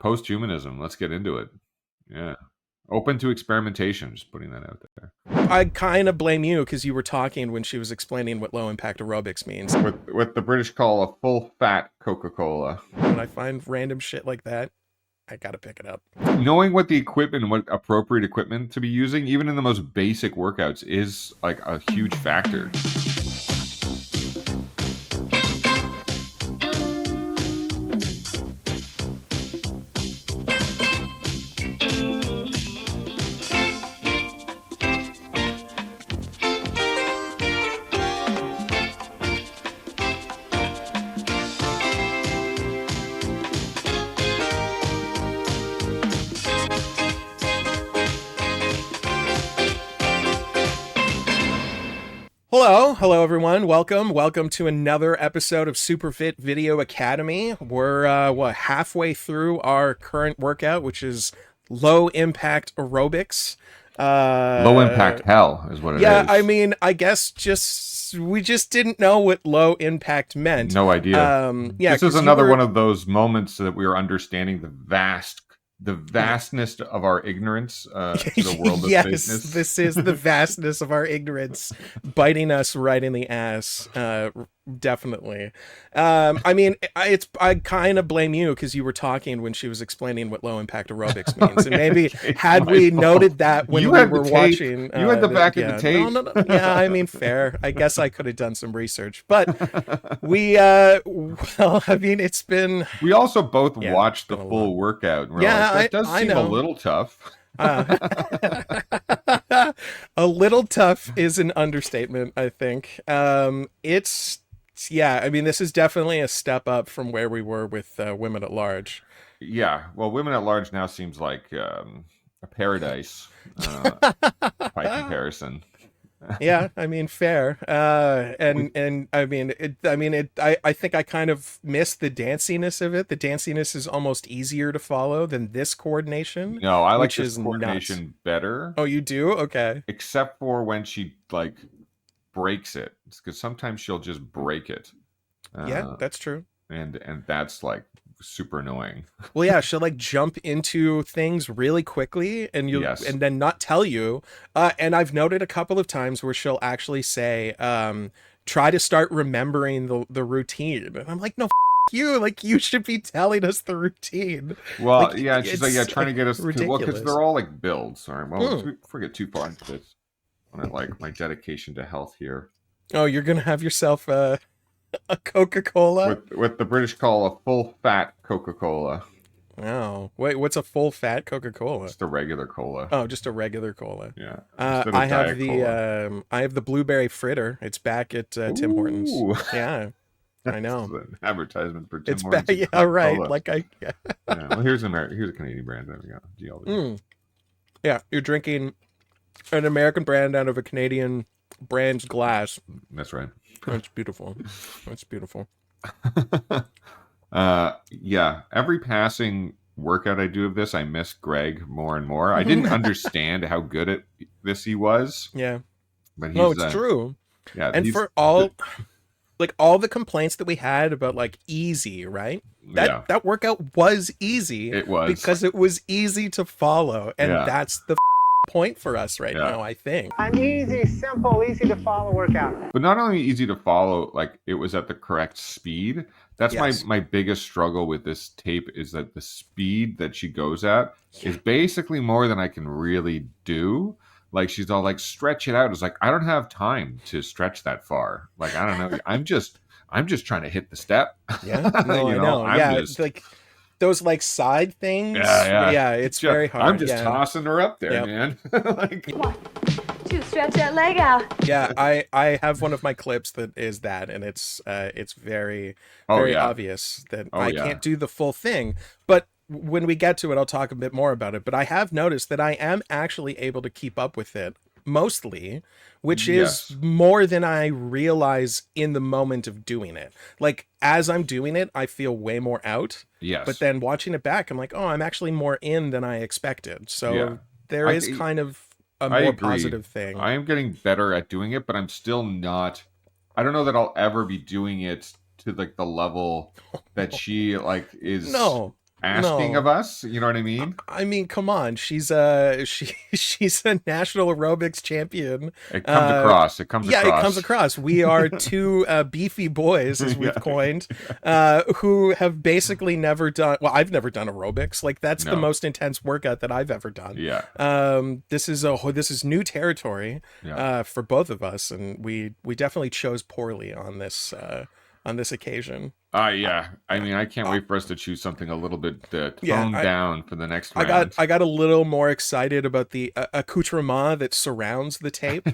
Posthumanism. Let's get into it. Yeah. Open to experimentation. Just putting that out there. I kind of blame you because you were talking when she was explaining what low impact aerobics means. What the British call a full fat Coca-Cola. When I find random shit like that, I gotta pick it up. Knowing what the equipment and what appropriate equipment to be using, even in the most basic workouts, is like a huge factor. Hello everyone. Welcome to another episode of Superfit Video Academy. We're halfway through our current workout, which is low impact aerobics. Low impact hell is what it is. Yeah, I mean, I guess we just didn't know what low impact meant. No idea. Yeah, this is another one of those moments that we are understanding the vastness of our ignorance to the world of yes, fitness. This is the vastness of our ignorance biting us right in the ass. Definitely. I mean, I kind of blame you because you were talking when she was explaining what low impact aerobics means, and maybe had we noted that when we were watching, you had the back of the tape. No. Yeah, I mean, fair. I guess I could have done some research, but we, well, I mean, it's been. We also both watched the full workout. And that does seem a little tough. A little tough is an understatement, I think. I mean, this is definitely a step up from where we were with Women at Large. Yeah, well, Women at Large now seems like a paradise by comparison. Yeah, I mean, fair. And I mean, I think I kind of missed the danciness of it. The danciness is almost easier to follow than this coordination. No, I like this coordination better. Oh, you do? Okay. Except for when she like breaks it, because sometimes she'll just break it. Yeah, that's true. And that's like super annoying. Well, yeah, she'll like jump into things really quickly and and then not tell you. And I've noted a couple of times where she'll actually say, try to start remembering the routine. And I'm like, no, you, like, you should be telling us the routine. Well, like, yeah, she's like, trying to get us because they're all like builds. All right, well, before we get too far into this, I like my dedication to health here. Oh, you're gonna have yourself a Coca-Cola? What the British call a full fat Coca-Cola. Oh, wait, what's a full fat Coca-Cola? Just a regular cola. Oh, just a regular cola. Yeah. I have the blueberry fritter. It's back at Tim Hortons. Yeah. I know. An advertisement for Tim Hortons. Yeah, right. Cola. Like yeah. Well, here's a Canadian brand. There we go. Yeah, you're drinking an American brand out of a Canadian brand's glass. That's right. That's beautiful. That's beautiful. Yeah. Every passing workout I do of this, I miss Greg more and more. I didn't understand how good at this he was. Yeah. But it's true. Yeah. And for all the complaints that we had about like easy, right? That workout was easy. It was. Because it was easy to follow. And that's the point for us right now, I think. An easy, simple, easy to follow workout. But not only easy to follow, like it was at the correct speed. That's my biggest struggle with this tape is that the speed that she goes at is basically more than I can really do. Like she's all like, stretch it out. It's like, I don't have time to stretch that far. Like, I don't know. I'm just trying to hit the step. Yeah. No, I know. It's like those like side things. Yeah. It's very hard. I'm just tossing her up there, man. Like, 1, 2, stretch that leg out. Yeah, I have one of my clips that is that, and it's very obvious that I can't do the full thing. But when we get to it, I'll talk a bit more about it. But I have noticed that I am actually able to keep up with it mostly, which is more than I realize in the moment of doing it. Like as I'm doing it, I feel way more out. Yes. But then watching it back, I'm like, oh, I'm actually more in than I expected. So there is kind of a more positive thing. I am getting better at doing it, but I'm still not. I don't know that I'll ever be doing it to like the level that she like is. No. asking of us. You know what I mean? I mean, come on. She's a national aerobics champion. It comes across. It comes across. Yeah, it comes across. We are two beefy boys, as we've coined, who have basically never done. Well, I've never done aerobics. Like that's the most intense workout that I've ever done. Yeah. This is new territory for both of us, and we definitely chose poorly on this occasion. Yeah. I mean, I can't wait for us to choose something a little bit toned down for the next round. I got a little more excited about the accoutrement that surrounds the tape,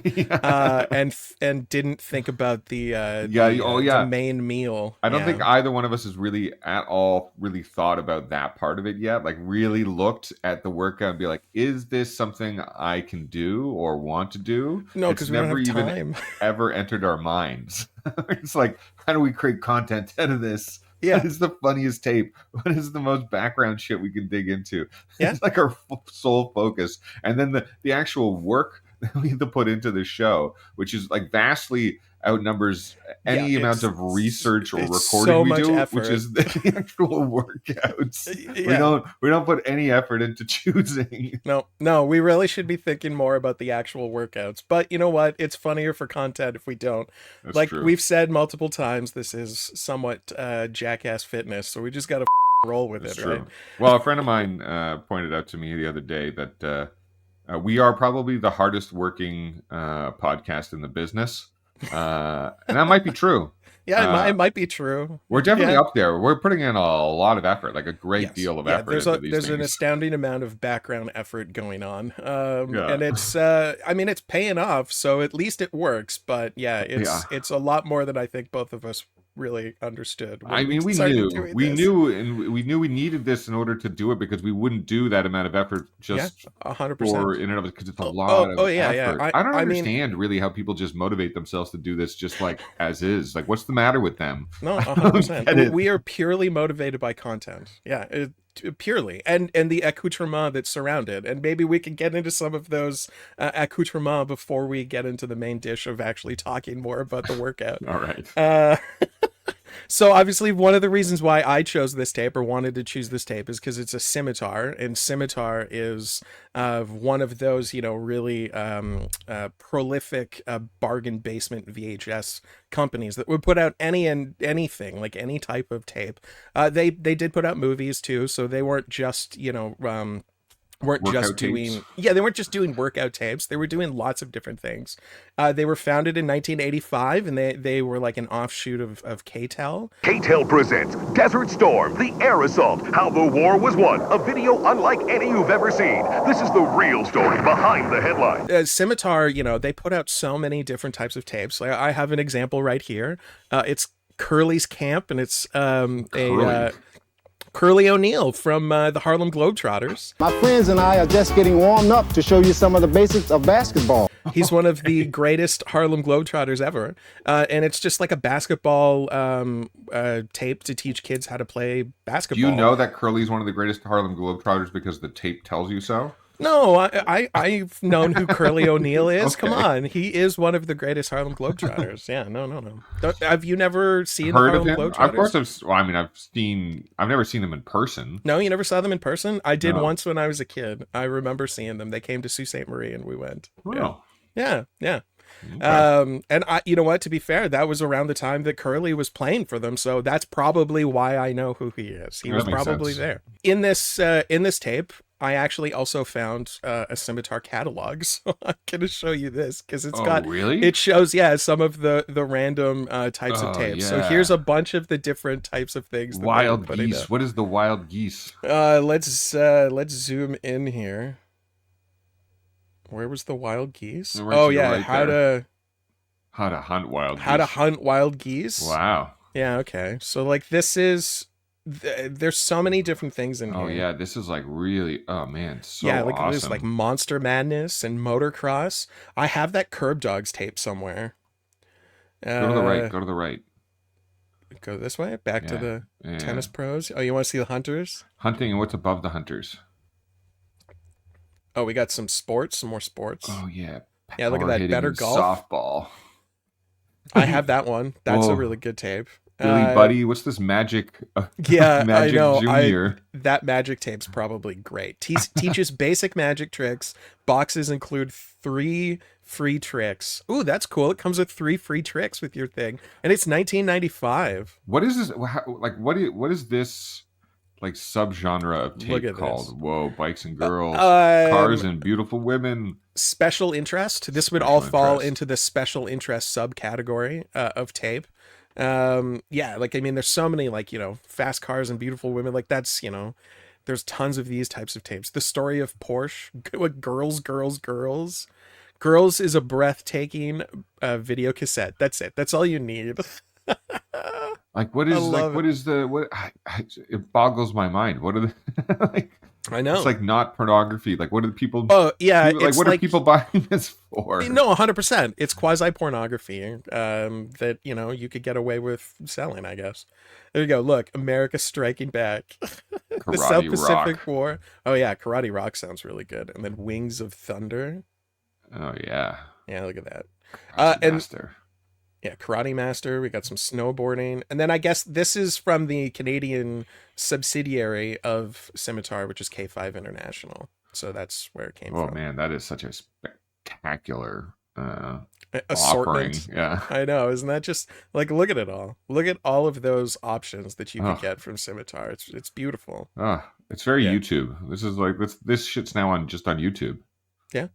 and didn't think about the main meal. I don't think either one of us has really at all really thought about that part of it yet. Like really looked at the workout and be like, is this something I can do or want to do? No, because we don't have time. Even ever entered our minds. It's like, how do we create content out of this? Yeah. What is the funniest tape? What is the most background shit we can dig into? Yeah. It's like our sole focus. And then the actual work that we have to put into the show, which is like vastly outnumbers any amount of research or recording so we do, effort. which is the actual workouts. Yeah. We don't put any effort into choosing. No, we really should be thinking more about the actual workouts. But you know what? It's funnier for content if we don't. That's like true. We've said multiple times, this is somewhat jackass fitness, so we just got to roll with it, true. right? Well, a friend of mine pointed out to me the other day that we are probably the hardest working podcast in the business. And that might be true. Yeah, it might be true. We're definitely up there. We're putting in a lot of effort, like a great deal of effort. There's an astounding amount of background effort going on, and it's it's paying off. So at least it works. But it's a lot more than I think both of us really understood. I mean, we knew we needed this in order to do it, because we wouldn't do that amount of effort just 100% in and of it, because it's a lot of effort. Yeah. I don't understand really how people just motivate themselves to do this just like as is. Like, what's the matter with them? No, 100%. We are purely motivated by content. Yeah. Purely and the accoutrement that surround it, and maybe we can get into some of those accoutrements before we get into the main dish of actually talking more about the workout. All right. So obviously one of the reasons why I chose this tape, or wanted to choose this tape, is because it's a Scimitar, and Scimitar is one of those, really prolific bargain basement VHS companies that would put out anything, like any type of tape. They did put out movies too, so they weren't just they weren't just doing workout tapes. They were doing lots of different things. They were founded in 1985, and they were like an offshoot of K-Tel. K-Tel presents Desert Storm, the Air Assault, How the War Was Won, a video unlike any you've ever seen. This is the real story behind the headline. Scimitar, they put out so many different types of tapes. Like, I have an example right here. It's Curly's Camp, and it's Curly O'Neill from the Harlem Globetrotters. My friends and I are just getting warmed up to show you some of the basics of basketball. He's one of the greatest Harlem Globetrotters ever. And it's just like a basketball tape to teach kids how to play basketball. Do you know that Curly's one of the greatest Harlem Globetrotters because the tape tells you so? No, I've known who Curly O'Neill is. Okay. Come on, he is one of the greatest Harlem Globetrotters. Yeah, no. Have you never seen Heard the Harlem Globetrotters? Of course, I've never seen them in person. No, you never saw them in person? I did once when I was a kid. I remember seeing them. They came to Sault Ste. Marie, and we went. Wow. Yeah. Okay. And you know what? To be fair, that was around the time that Curly was playing for them, so that's probably why I know who he is. He was probably there in this tape. I actually also found a Scimitar catalog, so I'm going to show you this because it's it shows some of the random types of tapes. Yeah. So here's a bunch of the different types of things. Wild geese. What is the wild geese? Let's zoom in here. Where was the wild geese? Oh yeah, right how to hunt wild geese. How to hunt wild geese. Wow. Yeah. Okay. So like this is. There's so many different things in here. Oh yeah, this is like really. Oh man, so like awesome. There's like Monster Madness and Motocross. I have that Curb Dogs tape somewhere. Go to the right. Go to the right. Go this way. Back to the tennis pros. Oh, you want to see the hunters? Hunting and what's above the hunters? Oh, we got some sports. Some more sports. Oh yeah. Yeah, look at that. Better golf. Softball. I have that one. That's a really good tape. Billy Buddy, what's this Magic? Yeah, Magic I know. Junior. That magic tape's probably great. Teaches basic magic tricks. Boxes include 3 free tricks. Ooh, that's cool. It comes with 3 free tricks with your thing, and it's $19.95. What is this? What is this? Like subgenre of tape called? This. Whoa, bikes and girls, cars and beautiful women. Special interest. This would all fall into the special interest subcategory of tape. Yeah, like, I mean, there's so many, like, you know, fast cars and beautiful women. Like, that's, you know, there's tons of these types of tapes. The story of Porsche, Girls is a breathtaking video cassette. That's it. That's all you need. Like, it boggles my mind. What are the like? I know. It's like not pornography. Like, what are the people? Oh yeah, like, what are people buying this for? No, 100%. It's quasi pornography. That, you know, you could get away with selling, I guess. There you go. Look, America Striking Back, the South Pacific War. Oh yeah, Karate Rock sounds really good. And then Wings of Thunder. Oh yeah. Yeah, look at that. Master. Yeah, Karate Master. We got some snowboarding. And then I guess this is from the Canadian subsidiary of Scimitar, which is K5 International. So that's where it came from. Oh, man, that is such a spectacular assortment. Offering. Yeah. I know. Isn't that just, like, look at it all. Look at all of those options that you could get from Scimitar. It's beautiful. It's very YouTube. This is like, this shit's now just on YouTube. Yeah.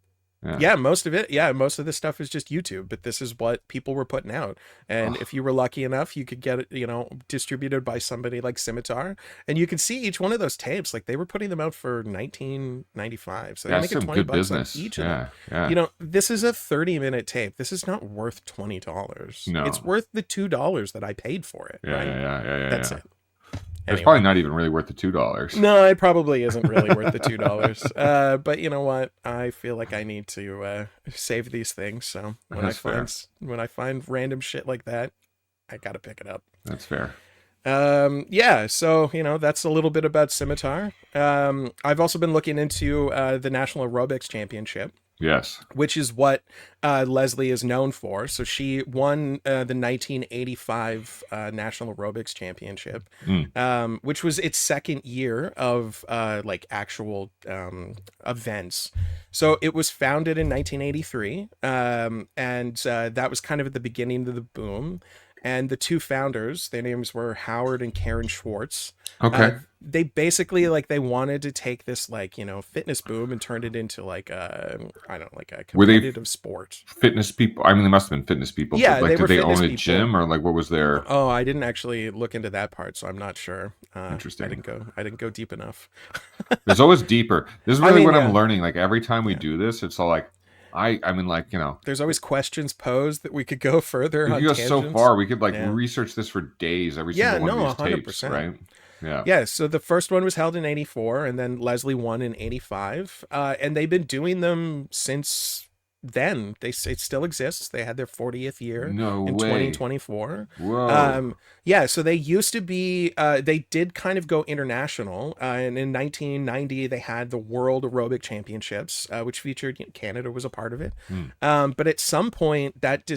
Yeah, most of it. Yeah, most of the stuff is just YouTube, but this is what people were putting out. And if you were lucky enough, you could get it, you know, distributed by somebody like Scimitar. And you can see each one of those tapes, like, they were putting them out for $19.95. So they're making $20 on each of them. Yeah. You know, this is a 30-minute tape. This is not worth $20. No. It's worth the $2 that I paid for it. Yeah, right? Yeah. That's it. It's probably not even really worth the $2. No, it probably isn't really worth the $2. But you know what? I feel like I need to save these things. So when I find random shit like that, I gotta pick it up. That's fair. Yeah. So, you know, that's a little bit about Scimitar. I've also been looking into the National Aerobics Championship. Yes. Which is what Leslie is known for. So she won the 1985 National Aerobics Championship, which was its second year of like actual events. So it was founded in 1983, and that was kind of at the beginning of the boom. And the 2 founders, their names were Howard and Karen Schwartz. Okay. They basically, like, they wanted to take this, like, you know, fitness boom and turn it into, like, a competitive sport. Fitness people? I mean, they must have been fitness people. Yeah, but, like, did they own a gym, or, like, what was their... Oh, I didn't actually look into that part, so I'm not sure. Interesting. I didn't go deep enough. There's always deeper. This is really what I'm learning. Like, every time we do this, it's all like, I mean, like, you know, there's always questions posed that we could go further. We could go so far. We could research this for days. Every single one of these 100%. Tapes, right? Yeah. So the first one was held in '84, and then Leslie won in '85, and they've been doing them since then. It still exists. They had their 40th year in 2024. Whoa. Yeah. So they used to be. They did kind of go international, and in 1990 they had the World Aerobic Championships, which featured Canada was a part of it. But at some point that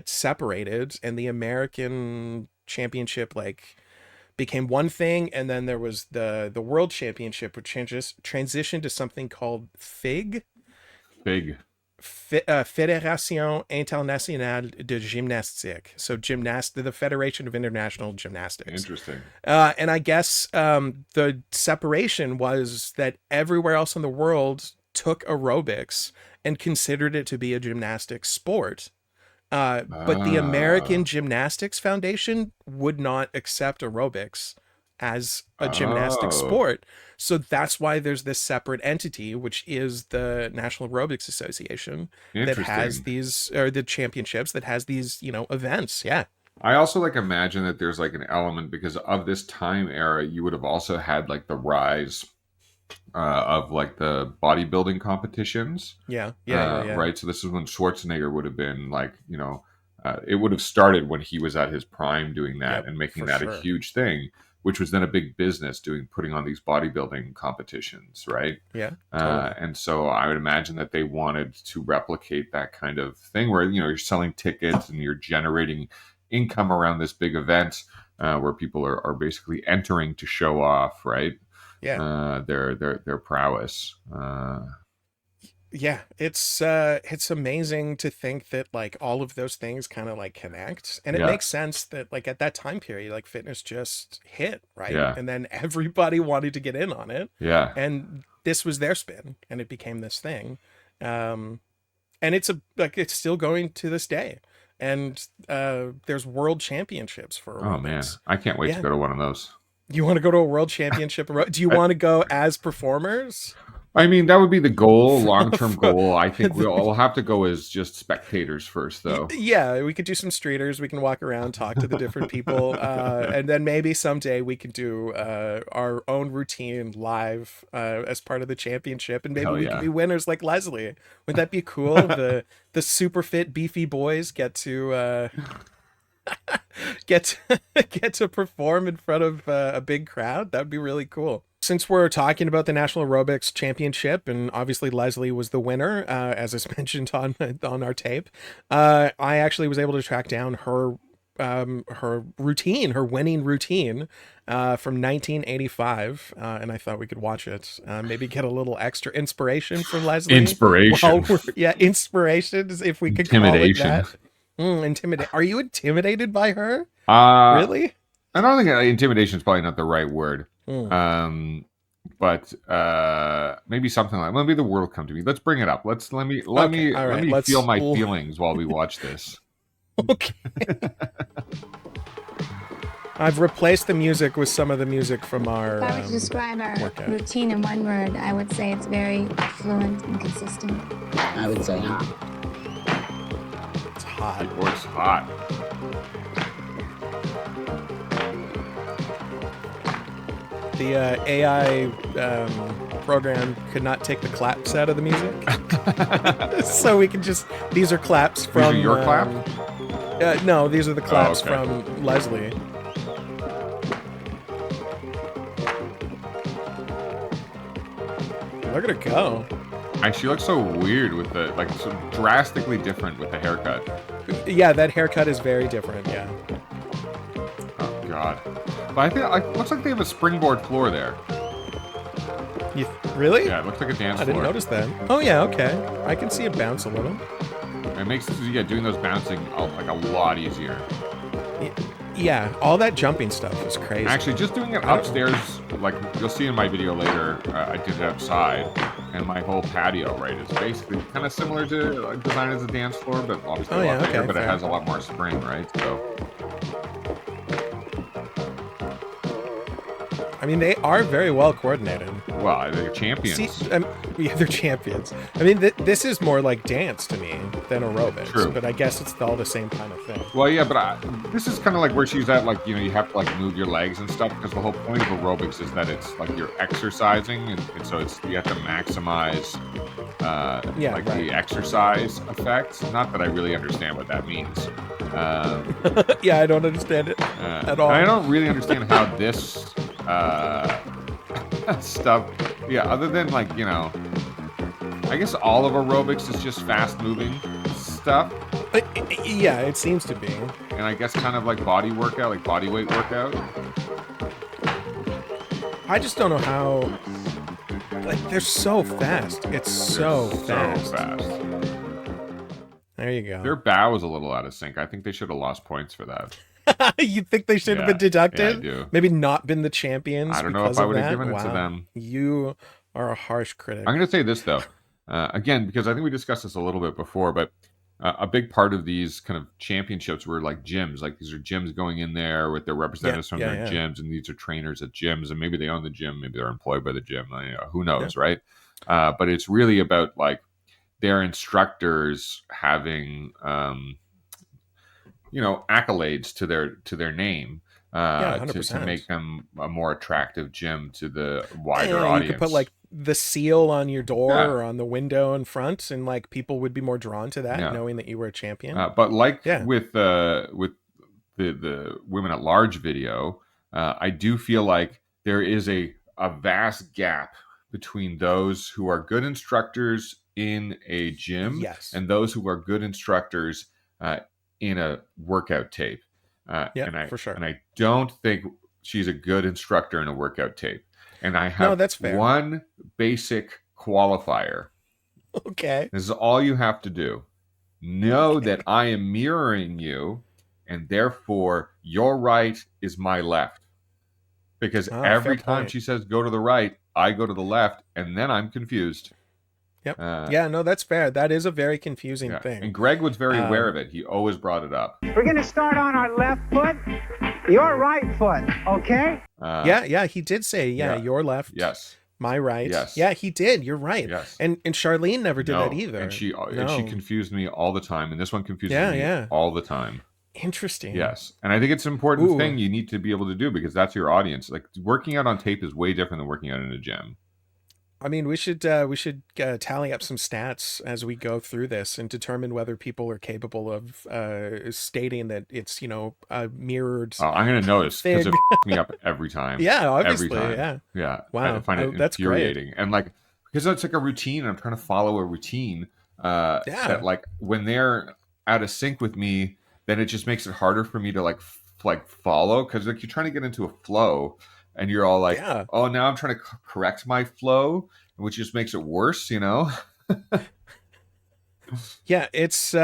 separated, and the American Championship became one thing, and then there was the World Championship, which transitioned to something called FIG. Fédération Internationale de Gymnastique. So the Federation of International Gymnastics. Interesting. And I guess the separation was that everywhere else in the world took aerobics and considered it to be a gymnastics sport. But the American Gymnastics Foundation would not accept aerobics as a gymnastic sport. So that's why there's this separate entity, which is the National Aerobics Association, that has these, or the championships that has these, you know, events. Yeah. I also imagine that there's an element, because of this time era, you would have also had the rise of the bodybuilding competitions. Yeah. Right. So this is when Schwarzenegger would have been it would have started when he was at his prime doing that, and making that a huge thing, which was then a big business putting on these bodybuilding competitions. Right. Yeah. Totally. And so I would imagine that they wanted to replicate that kind of thing where, you're selling tickets and you're generating income around this big event where people are basically entering to show off, right? Yeah. Their prowess. Yeah, it's amazing to think that like all of those things kind of like connect, and it makes sense that like at that time period like fitness just hit, right? And then everybody wanted to get in on it, and this was their spin, and it became this thing. And it's it's still going to this day, and there's world championships for aerobics. Oh man, I can't wait to go to one of those. You want to go to a world championship? Do you want to go as performers? I mean, that would be the goal, long-term goal. I think we'll have to go as just spectators first, though. Yeah, we could do some streeters. We can walk around, talk to the different people, and then maybe someday we could do our own routine live as part of the championship, and maybe we could be winners like Leslie. Would that be cool? The super fit Beefy Boys get to get to perform in front of a big crowd. That would be really cool. Since we're talking about the National Aerobics Championship, and obviously Leslie was the winner, as is mentioned on our tape, I actually was able to track down her routine, her winning routine, from 1985, and I thought we could watch it. Maybe get a little extra inspiration from Leslie. Inspiration. Inspiration, if we could call it that. Intimidate. Are you intimidated by her? Really? I don't think intimidation is probably not the right word. But maybe something like, maybe the world come to me. Let's bring it up. Let me feel my feelings while we watch this. Okay. I've replaced the music with some of the music from our. If I were to describe our routine in one word, I would say it's very fluent and consistent. I would say hot. It's hot. It works hot. The AI program could not take the claps out of the music, so we can just. These are claps from. These are your clap? No, these are the claps from Leslie. Look at her go. And she looks so weird with the so drastically different with the haircut. Yeah, that haircut is very different. Yeah. Oh God. But I think it looks like they have a springboard floor there. Really? Yeah, it looks like a dance floor. I didn't notice that. Oh yeah, okay. I can see it bounce a little. It makes doing those bouncing like a lot easier. Yeah, all that jumping stuff is crazy. Actually, just doing it upstairs, like you'll see in my video later, I did it outside, and my whole patio, right, is basically kind of similar to design as a dance floor, but obviously a lot bigger, but it has a lot more spring, right? So. I mean, they are very well coordinated. Well, they're champions. Yeah, they're champions. I mean, this is more like dance to me than aerobics. True. But I guess it's all the same kind of thing. Well, yeah, but this is kind of like where she's at, like, you have to, like, move your legs and stuff, because the whole point of aerobics is that it's, like, you're exercising, and so you have to maximize, the exercise effect. Not that I really understand what that means. Yeah, I don't understand it at all. I don't really understand how this... stuff, other than I guess all of aerobics is just fast moving stuff. Yeah, it seems to be. And I guess kind of like body workout, like body weight workout. I just don't know how, they're so fast. It's so fast. There you go. Their bow is a little out of sync. I think they should have lost points for that. You think they should have been deducted? Yeah, I do. Maybe not been the champions. I don't know if I would have given it to them. You are a harsh critic. I'm going to say this though, again, because I think we discussed this a little bit before, but a big part of these kind of championships were like gyms. Like these are gyms going in there with their representatives from their gyms, and these are trainers at gyms, and maybe they own the gym, maybe they're employed by the gym. Who knows, right? But it's really about like their instructors having. Accolades to their name to make them a more attractive gym to the wider audience. You could put like the seal on your door or on the window in front, and like people would be more drawn to that, knowing that you were a champion. But with the Women at Large video, I do feel like there is a vast gap between those who are good instructors in a gym and those who are good instructors in a workout tape. For sure. And I don't think she's a good instructor in a workout tape. And I have that's fair. one basic qualifier. Okay. This is all you have to do. Know that I am mirroring you, and therefore your right is my left. Because every time she says go to the right, I go to the left, and then I'm confused. Yep. No, that's fair. That is a very confusing thing. And Greg was very aware of it. He always brought it up. We're going to start on our left foot, your right foot, okay? He did say, your left. Yes. My right. Yes. Yeah, he did. You're right. Yes. And Charlene never did that either. And she confused me all the time. And this one confuses me all the time. Interesting. Yes. And I think it's an important thing you need to be able to do because that's your audience. Like working out on tape is way different than working out in a gym. I mean, we should tally up some stats as we go through this and determine whether people are capable of stating that it's mirrored. Oh, I'm gonna notice because it f**ks me up every time. Yeah, obviously. Every time. Yeah. Wow. I find it that's infuriating, great. and like because it's like a routine. I'm trying to follow a routine. That like when they're out of sync with me, then it just makes it harder for me to like follow because like you're trying to get into a flow. And you're all like, oh, now I'm trying to correct my flow, which just makes it worse, Yeah, it's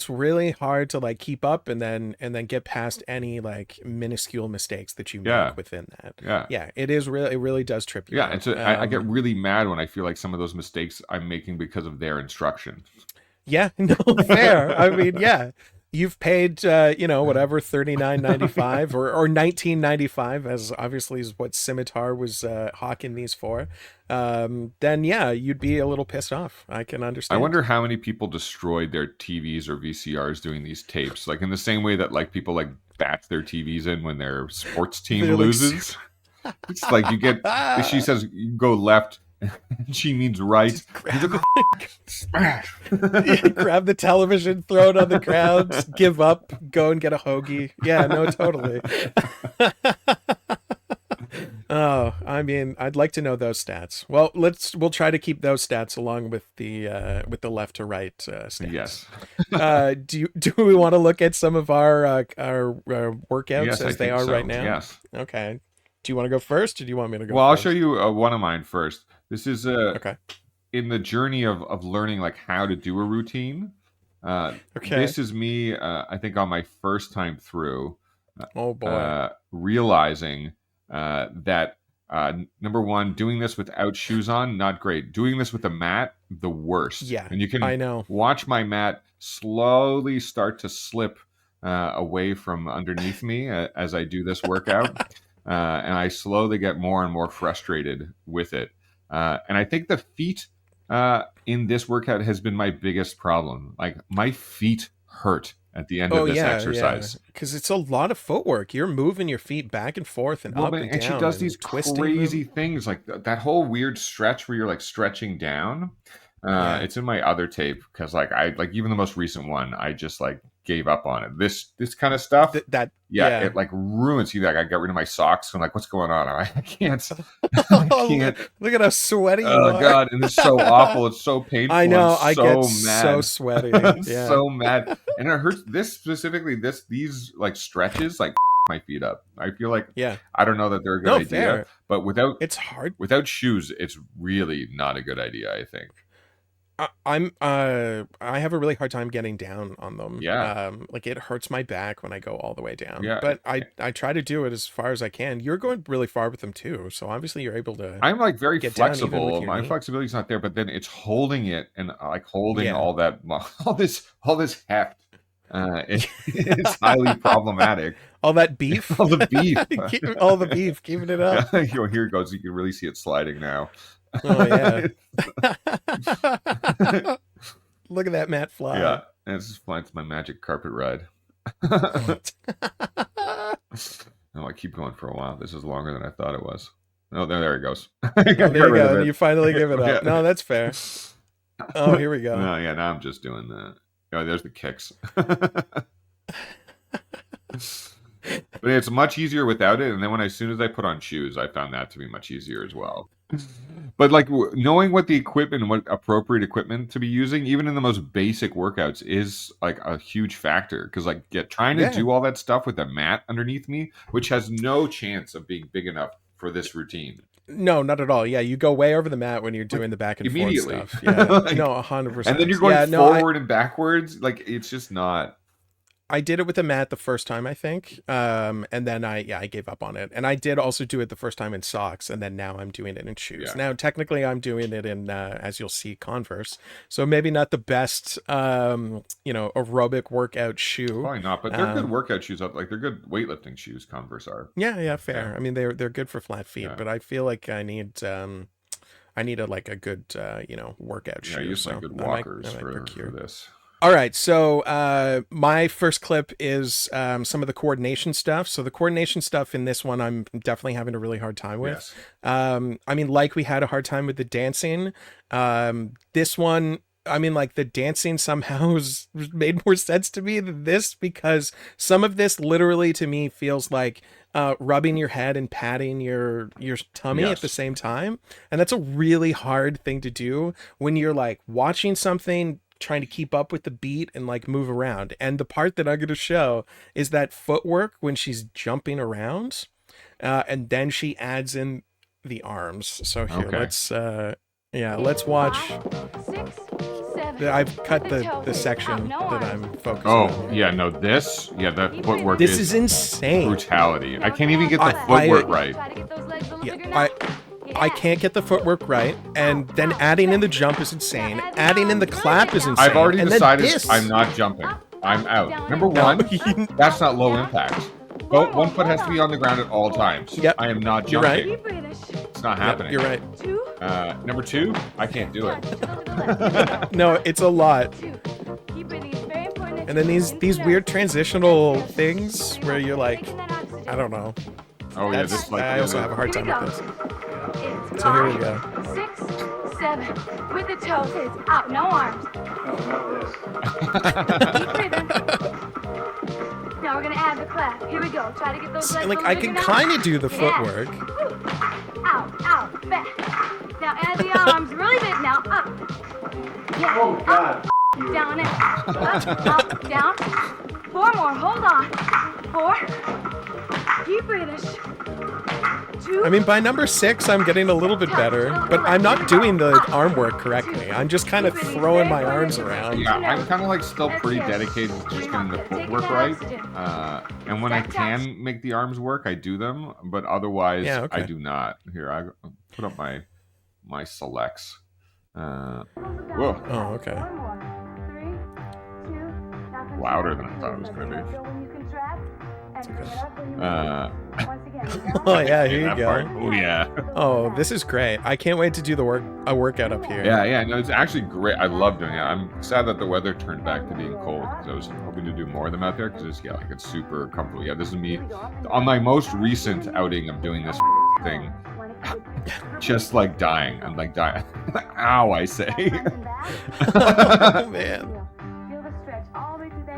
really hard to like keep up and then get past any like minuscule mistakes that you make within that. Yeah, it really does trip you. Yeah, and so I get really mad when I feel like some of those mistakes I'm making because of their instruction. Yeah, no, fair. I mean, yeah. You've paid, whatever, $39.95 or $19.95, as obviously is what Scimitar was hawking these for. Then you'd be a little pissed off. I can understand. I wonder how many people destroyed their TVs or VCRs doing these tapes, like in the same way that like people like bash their TVs in when their sports team loses. It's like you get. She says you go left. She means right. Smash. Grab the television, throw it on the ground, give up, go and get a hoagie. Yeah, no, totally. Oh, I mean, I'd like to know those stats. Well, we'll try to keep those stats along with the left to right stats. Yes. Do we want to look at some of our workouts as they are right now? Yes. Okay. Do you want to go first, or do you want me to go? Well, first? I'll show you one of mine first. This is in the journey of learning like how to do a routine. This is me. I think on my first time through. Oh boy! Realizing that number one, doing this without shoes on, not great. Doing this with a mat, the worst. Yeah, and you can I know. Watch my mat slowly start to slip away from underneath me as I do this workout. And I slowly get more and more frustrated with it. And I think the feet in this workout has been my biggest problem. Like my feet hurt at the end of this exercise. Because it's a lot of footwork. You're moving your feet back and forth and up and down. And she does these crazy things, like that whole weird stretch where you're like stretching down. It's in my other tape because like even the most recent one, I just like gave up on it. This kind of stuff it like ruins you. Like I got rid of my socks. I'm like, what's going on? I can't. Look at how sweaty you are. Oh god, and it's so awful. It's so painful. I know. I get mad. So sweaty. I'm so mad, and it hurts. This specifically, these like stretches like my feet up. I feel like I don't know that they're a good idea, fair. But it's hard without shoes. It's really not a good idea, I think. I have a really hard time getting down on them. Yeah. Like it hurts my back when I go all the way down. Yeah. But I try to do it as far as I can. You're going really far with them too, so obviously you're able to. I'm like very flexible. My flexibility's not there, but then it's holding it and like holding all this heft. It's highly problematic. All that beef. All the beef. All the beef. Keeping it up. Here it goes. You can really see it sliding now. Oh yeah. Look at that mat fly. Yeah, and it's my magic carpet ride. I keep going for a while. This is longer than I thought it was. Oh, there it goes. There you go. You finally give it up. Yeah. No, that's fair. Oh, here we go. No, yeah, now I'm just doing that. Oh, there's the kicks. But it's much easier without it. And then as soon as I put on shoes, I found that to be much easier as well. But like knowing what the equipment and what appropriate equipment to be using, even in the most basic workouts, is like a huge factor. Because like trying to do all that stuff with a mat underneath me, which has no chance of being big enough for this routine. No, not at all. Yeah, you go way over the mat when you're doing the back and forth stuff. Yeah, like, no, 100%. And then you're going forward and backwards. Like it's just not. I did it with a mat the first time, I think, and then I gave up on it. And I did also do it the first time in socks, and then now I'm doing it in shoes. Yeah. Now, technically, I'm doing it in, as you'll see, Converse. So maybe not the best, aerobic workout shoe. Probably not, but they're good workout shoes. Like they're good weightlifting shoes. Converse are. Yeah, fair. Yeah. I mean, they're good for flat feet, but I feel like I need a good workout shoe. Yeah, I use my good walkers for this. All right, so my first clip is some of the coordination stuff. So the coordination stuff in this one, I'm definitely having a really hard time with. Yes. I mean, like we had a hard time with the dancing. This one, I mean, like the dancing somehow made more sense to me than this, because some of this literally to me feels like rubbing your head and patting your tummy at the same time. And that's a really hard thing to do when you're like watching something, trying to keep up with the beat and like move around. And the part that I'm going to show is that footwork when she's jumping around, and then she adds in the arms. So here, let's watch. 5, 6, 7. I've cut the section that I'm focusing on. Oh, yeah, no, that footwork this is insane. Brutality. I can't even get the footwork right. Yeah, I can't get the footwork right, and then adding in the jump is insane. Adding in the clap is insane. I've already decided I'm not jumping. I'm out. Number one, that's not low impact. But one foot has to be on the ground at all times. Yep. I am not jumping. You're right. It's not happening. You're right. Number two, I can't do it. No, it's a lot. And then these weird transitional things where you're like, I don't know. Oh yeah, this like I also have a hard time with this. So here we go. 6, 7, with the toes out, no arms. Keep breathing. Now we're gonna add the clap. Here we go. Try to get those legs. Like I can kind of do the footwork. Out, back. Now add the arms really big. Now up. Yeah. Oh God. Up, down and up, down. 4 more. Hold on. 4. Keep breathing. 2. I mean, by number 6, I'm getting a little bit better, but I'm not doing the arm work correctly. I'm just kind of throwing my arms around. Yeah, I'm kind of like still pretty dedicated to just getting the footwork right. And when I can make the arms work, I do them, but otherwise, I do not. Here, I put up my selects. Whoa. Oh, okay. Louder than I thought it was going to be. Oh yeah, here you go. Part. Oh yeah. Oh, this is great. I can't wait to do a workout up here. Yeah. No, it's actually great. I love doing it. I'm sad that the weather turned back to being cold, because I was hoping to do more of them out there, because it's super comfortable. Yeah, this is me on my most recent outing of doing this thing. Just like dying. I'm like dying. Ow, I say. Oh man.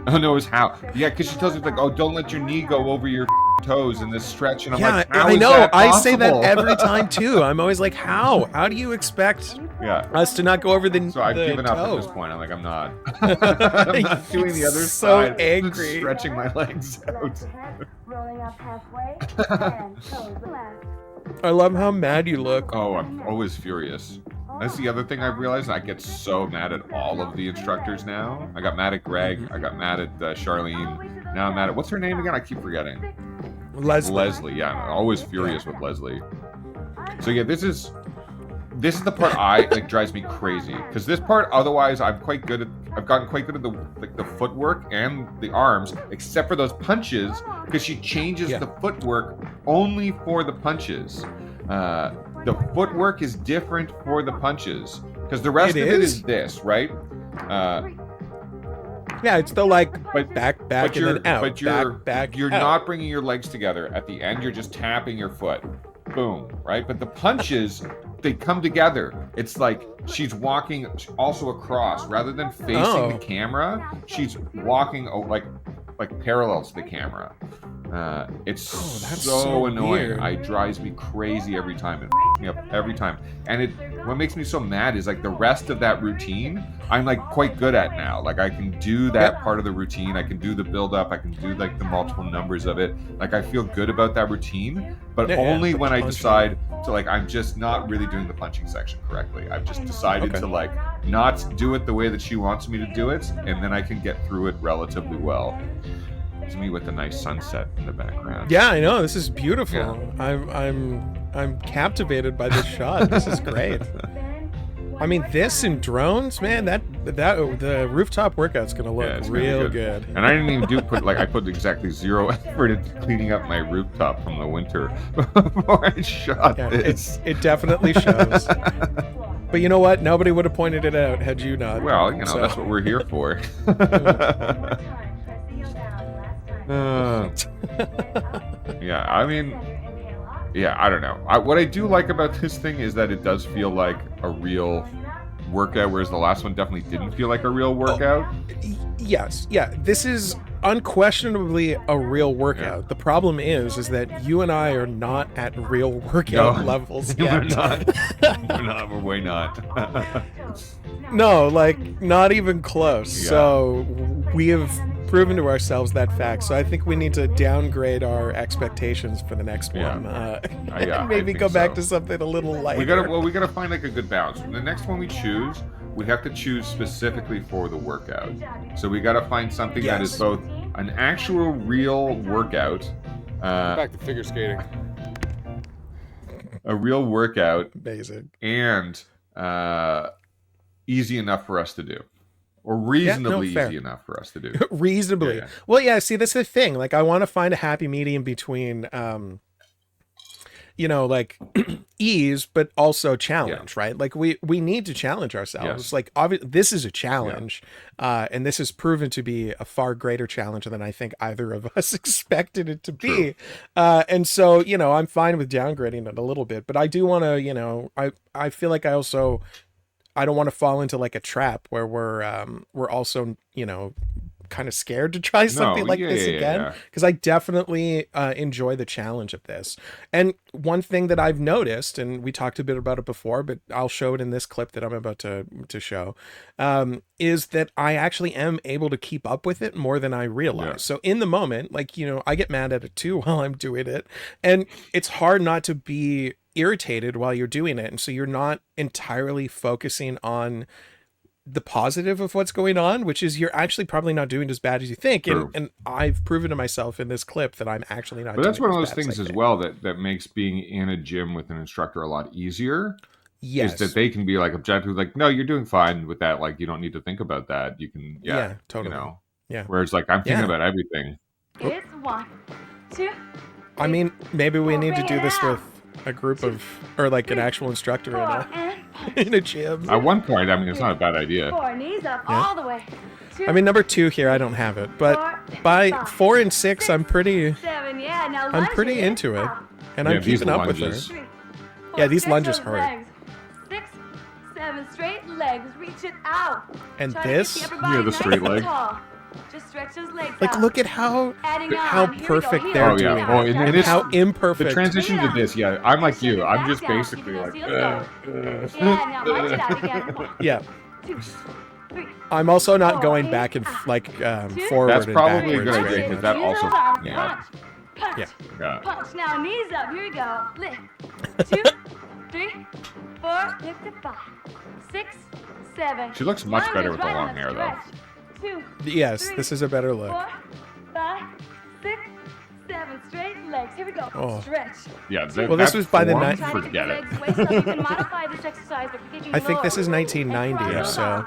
Oh no, it's how? Yeah, because she tells me like, oh, don't let your knee go over your toes in this stretch, and I'm like, how I is know. That I say that every time too. I'm always like, how? How do you expect us to not go over the? So I've given up at this point. I'm like, I'm not. I'm not doing the other so side. Angry. Stretching my legs out. I love how mad you look. Oh, I'm always furious. That's the other thing I've realized. I get so mad at all of the instructors now. I got mad at Greg. I got mad at Charlene. Now I'm mad at, what's her name again? I keep forgetting. Leslie, yeah. I'm always furious with Leslie. So yeah, this is the part like drives me crazy, because this part, otherwise I've gotten quite good at the footwork and the arms, except for those punches, because she changes the footwork only for the punches. The footwork is different for the punches, because the rest of it is this, right? Yeah, it's still like back, and then out. But you're back, you're out. not bringing your legs together. At the end, you're just tapping your foot. Boom, right? But the punches, they come together. It's like she's walking also across. Rather than facing the camera, she's walking like parallel to the camera. It's so annoying. It drives me crazy every time. It f**ks me up every time. And what makes me so mad is like the rest of that routine, I'm like quite good at now. Like I can do that part of the routine. I can do the build up. I can do like the multiple numbers of it. Like I feel good about that routine, but only when I decide to like, I'm just not really doing the punching section correctly. I've just decided to like not do it the way that she wants me to do it, and then I can get through it relatively well. It's me with a nice sunset in the background. Yeah, I know. This is beautiful. Yeah. I'm captivated by this shot. This is great. I mean, this and drones, man. That the rooftop workout's gonna look real good. And I didn't even I put exactly 0 effort into cleaning up my rooftop from the winter before I shot this. It definitely shows. But you know what? Nobody would have pointed it out had you not. Well, that's what we're here for. Yeah, I mean, I don't know. What I do like about this thing is that it does feel like a real workout, whereas the last one definitely didn't feel like a real workout. Yes, this is unquestionably a real workout. Yeah. The problem is that you and I are not at real workout levels yet. We're way not. No, like not even close. Yeah. So we have proven to ourselves that fact. So I think we need to downgrade our expectations for the next one. And maybe go back to something a little lighter. We gotta find like a good balance. The next one we choose, we have to choose specifically for the workout. So we gotta find something that is both an actual real workout. Back to figure skating. A real workout. Amazing. And easy enough for us to do. Or reasonably easy enough for us to do. Reasonably. Yeah. Well, see, that's the thing. Like, I want to find a happy medium between, like ease, but also challenge, right? Like, we need to challenge ourselves. Like, this is a challenge, and this has proven to be a far greater challenge than I think either of us expected it to be. And so, I'm fine with downgrading it a little bit, but I do want to, I feel like I don't want to fall into like a trap where we're also, kind of scared to try something this again. Because I definitely enjoy the challenge of this. And one thing that I've noticed, and we talked a bit about it before, but I'll show it in this clip that I'm about to show, is that I actually am able to keep up with it more than I realize. Yeah. So in the moment, like, I get mad at it too while I'm doing it. And it's hard not to be irritated while you're doing it, and so you're not entirely focusing on the positive of what's going on, which is you're actually probably not doing as bad as you think. And I've proven to myself in this clip that I'm actually not. But that's one of those things as well that makes being in a gym with an instructor a lot easier. Yes, is that they can be like objective, like, no, you're doing fine with that. Like, you don't need to think about that. You can, totally, Whereas like I'm thinking about everything. It's 1, 2. I mean, maybe we need to do this with a group of, or like an actual instructor in a gym. At one point, I mean, it's not a bad idea. 4, knees up all the way. 2, I mean, number 2 here, I don't have it, but by 4 and 6, I'm pretty, 7, now I'm pretty into it, and I'm keeping up with her. Yeah, these lunges hurt. 6, 7 straight legs, reach it out. And this, the straight leg. Just stretch those legs like, out. look at how perfect they're doing. And it's how imperfect. The transition to this, I'm like you. I'm just basically like. Now march it out again. Yeah. 2, 3. I'm also not going back and forward. That's probably and a good idea because that also. Punch. Now knees up. Here we go. Lift. 2, 3, 4. Lift to 5, 6, 7. She looks much better with the long hair, though. 2, yes, 3, this is a better look. 4, 5, 6, 7 straight legs. Here we go. Stretch. Yeah. This was by the night. Forget it. I think this is 1990, so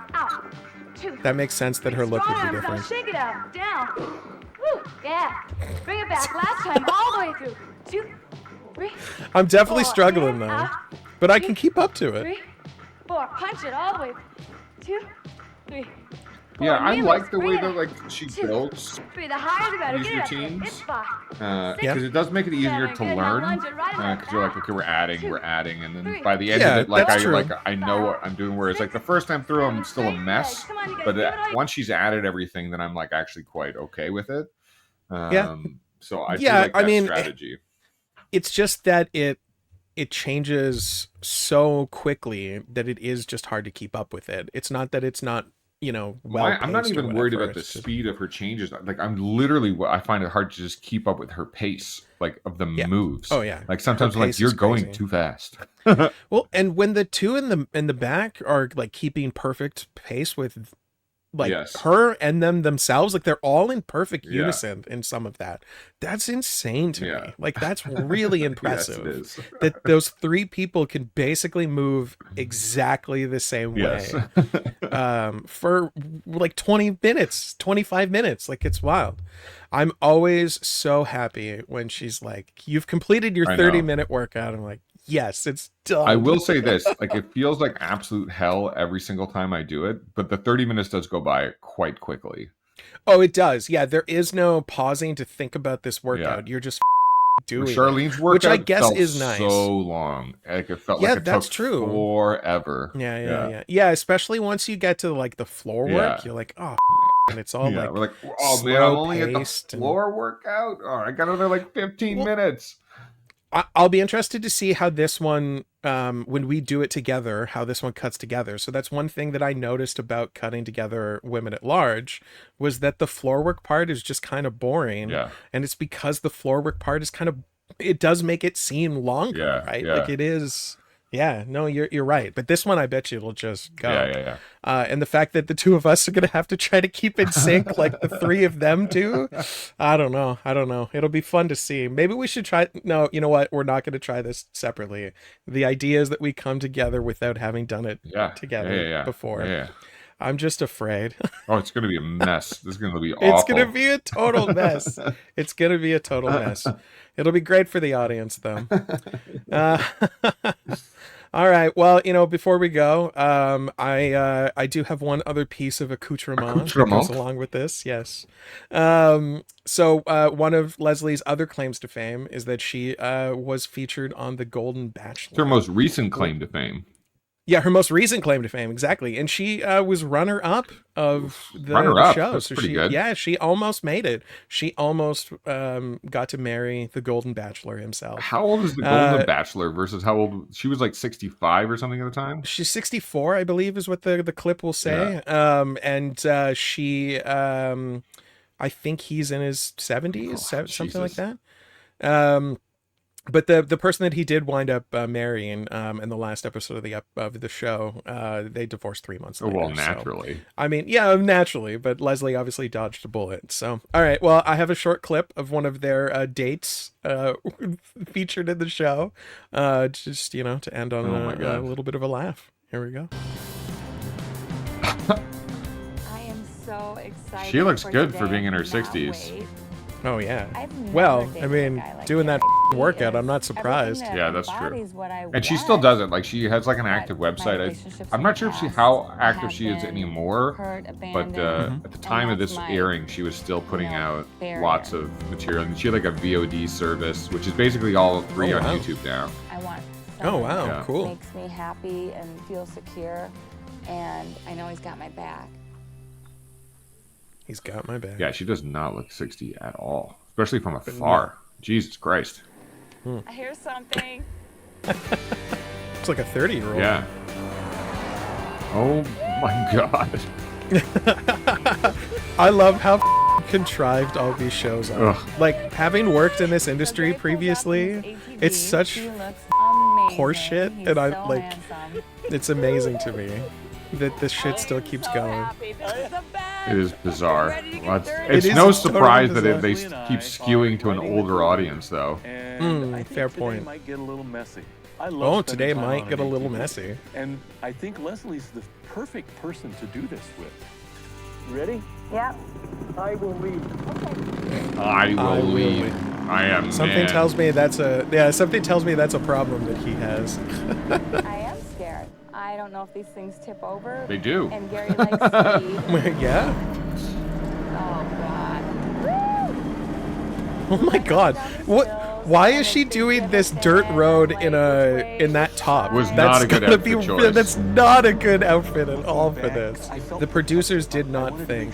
that makes sense that her look would be different. Shake it out. Down. Woo. Yeah. Bring it back. Last time, all the way through. 2, 3. I'm definitely struggling though, but I can keep up to it. 3, 4. Punch it all the way. 2, 3. Yeah, I like the way that she builds the higher the better. these routines because it does make it easier to learn. Because you're like, okay, we're adding, and then by the end of it, I know what I'm doing. Whereas like the first time through, I'm still a mess. But once she's added everything, then I'm like actually quite okay with it. So I feel like that strategy. It's just that it changes so quickly that it is just hard to keep up with it. It's not that it's not, I'm not even worried about the speed of her changes. Like I find it hard to just keep up with her pace, like of the moves. Oh yeah. Like sometimes I'm like, you're going too fast. Well, and when the two in the back are like keeping perfect pace with her and themselves, like they're all in perfect unison in some of that. That's insane to me. Like that's really impressive. Yes, it is. That those three people can basically move exactly the same way for like 20 minutes, 25 minutes. Like it's wild. I'm always so happy when she's like, you've completed your 30-minute workout. I'm like, yes, it's done. I will say this, like it feels like absolute hell every single time I do it, but the 30 minutes does go by quite quickly. Oh, it does. Yeah, there is no pausing to think about this workout. You're just doing Charlene's workout, which I guess is nice. So long, like it felt like it that's took true. Forever. Yeah. Especially once you get to like the floor work, you're like, oh, and it's all we're like, oh man, I'm only at the floor workout. Oh, I got another like 15 minutes. I'll be interested to see how this one, when we do it together, how this one cuts together. So that's one thing that I noticed about cutting together Women at Large was that the floor work part is just kind of boring. Yeah. And it's because the floor work part is it does make it seem longer, right? Yeah. Like it is. Yeah, no, you're right. But this one, I bet you it'll just go. Yeah. And the fact that the two of us are going to have to try to keep in sync like the three of them do, I don't know. It'll be fun to see. Maybe we should try. No, you know what? We're not going to try this separately. The idea is that we come together without having done it together before. Yeah. I'm just afraid. Oh, it's going to be a mess. This is going to be awful. It's going to be a total mess. It's going to be a total mess. It'll be great for the audience, though. All right. Well, before we go, I do have one other piece of accoutrement that goes along with this. Yes. So one of Leslie's other claims to fame is that she was featured on The Golden Bachelor. It's her most recent claim to fame. Yeah, her most recent claim to fame, exactly. And she was runner-up of the show. That's pretty good. Yeah, she almost made it. She almost got to marry the Golden Bachelor himself. How old is the Golden Bachelor versus how old? She was like 65 or something at the time? She's 64, I believe, is what the clip will say. Yeah. And she, I think he's in his 70s, something like that. But the person that he did wind up marrying in the last episode of the show, they divorced 3 months later. Well, naturally. So, I mean, yeah, naturally. But Leslie obviously dodged a bullet. So, all right. Well, I have a short clip of one of their dates featured in the show, just to end on a little bit of a laugh. Here we go. I am so excited. She looks good for being in her 60s. Oh yeah. Well, I mean, doing that workout, I'm not surprised. Yeah, that's true. And she still does it. Like she has like an active website. I'm not sure how active she is anymore, but at the time of this airing, she was still putting out lots of material. And she had like a VOD service, which is basically all three on YouTube now. I want. Oh wow, cool. Makes me happy and feel secure, and I know he's got my back. He's got my back. Yeah, she does not look 60 at all, especially from afar. Jesus Christ. I hear something. It's like a 30-year-old. Yeah. Oh my God. I love how contrived all these shows are. Ugh. Like, having worked in this industry previously, it's such horseshit, and I like. Handsome. It's amazing to me that this shit still keeps going. It is bizarre. It's no surprise that they keep skewing to an older audience, though. Fair point. Might get a little messy. Today might get a little messy. And I think Leslie's the perfect person to do this with. You ready? Yeah. I will lead. Okay. I will lead. I am. Something tells me that's a problem that he has. I am scared. I don't know if these things tip over. They do. And Gary likes speed. Yeah. Oh God. Oh my God. What? Why is she doing this dirt road in that top? Was not a good outfit choice. That's not a good outfit at all for this. The producers did not think.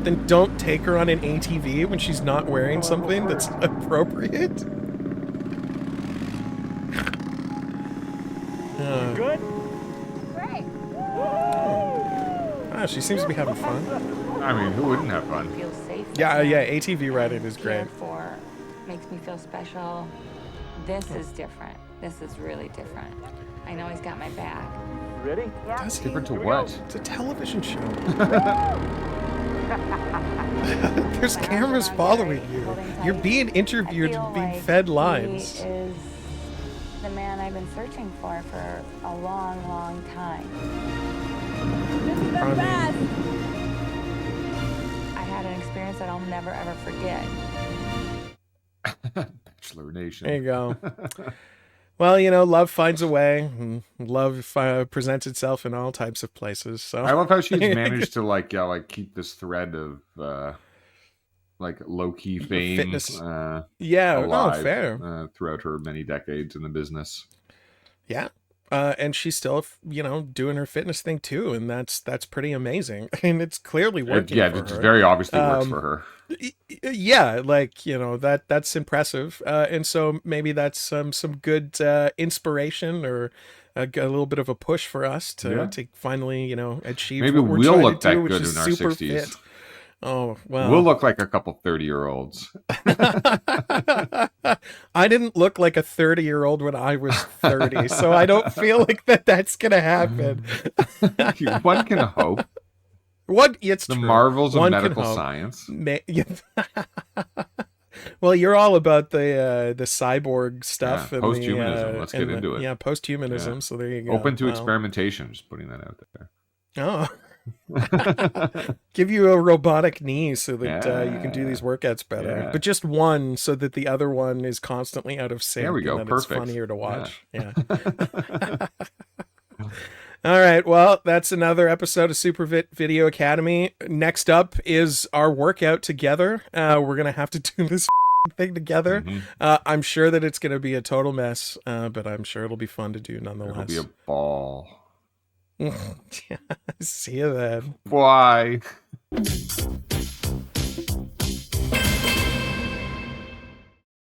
then don't take her on an ATV when she's not wearing something that's appropriate. Good? Great. She seems to be having fun. I mean, who wouldn't have fun? Feel safe. Yeah, ATV riding is great. For makes me feel special. This is different. This is really different. I know he's got my back. Ready? Yeah. Different to what? It's a television show. There's cameras following you. You're being interviewed and being fed lines. He is the man I've been searching for a long, long time. This is the best. I had an experience that I'll never ever forget. Bachelor Nation. There you go. Well, love finds a way, and love presents itself in all types of places. So I love how she's managed to keep this thread of low key fame, fitness. alive, fair. Throughout her many decades in the business. Yeah. And she's still, doing her fitness thing too, and that's pretty amazing. And it's clearly working. Yeah, it's very obviously works for her. Yeah, that's impressive. And so maybe that's some good inspiration or a little bit of a push for us to finally, achieve. Maybe what we're we'll trying look to do, that good in our 60s. Fit. Oh, well. We'll look like a couple 30-year-olds. I didn't look like a 30-year-old when I was 30, so I don't feel like that's going to happen. One can hope. It's the true. marvels of medical science. Well, you're all about the cyborg stuff. Yeah, and posthumanism. Let's get into it. Yeah, posthumanism. Yeah. So there you go. Open to experimentation. Just putting that out there. Oh. Give you a robotic knee so that you can do these workouts better, but just one so that the other one is constantly out of sync. There we go. And Perfect. It's funnier to watch. Yeah. All right. Well, that's another episode of Superfit Video Academy. Next up is our workout together. We're gonna have to do this thing together. Mm-hmm. I'm sure that it's gonna be a total mess, but I'm sure it'll be fun to do nonetheless. It'll be a ball. See you then. Bye.